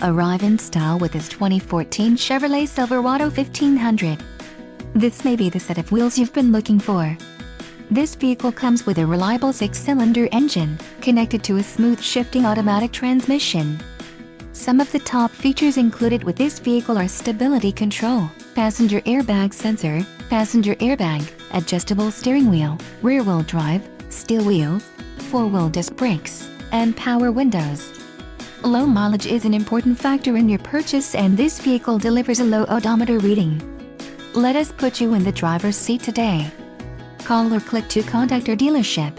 Arrive in style with this 2014 Chevrolet Silverado 1500. This may be the set of wheels you've been looking for. This vehicle comes with a reliable 6-cylinder engine, connected to a smooth shifting automatic transmission. Some of the top features included with this vehicle are stability control, passenger airbag sensor, passenger airbag, adjustable steering wheel, rear-wheel drive, steel wheels, 4-wheel disc brakes, and power windows. Low mileage is an important factor in your purchase, and this vehicle delivers a low odometer reading. Let us put you in the driver's seat today. Call or click to contact our dealership.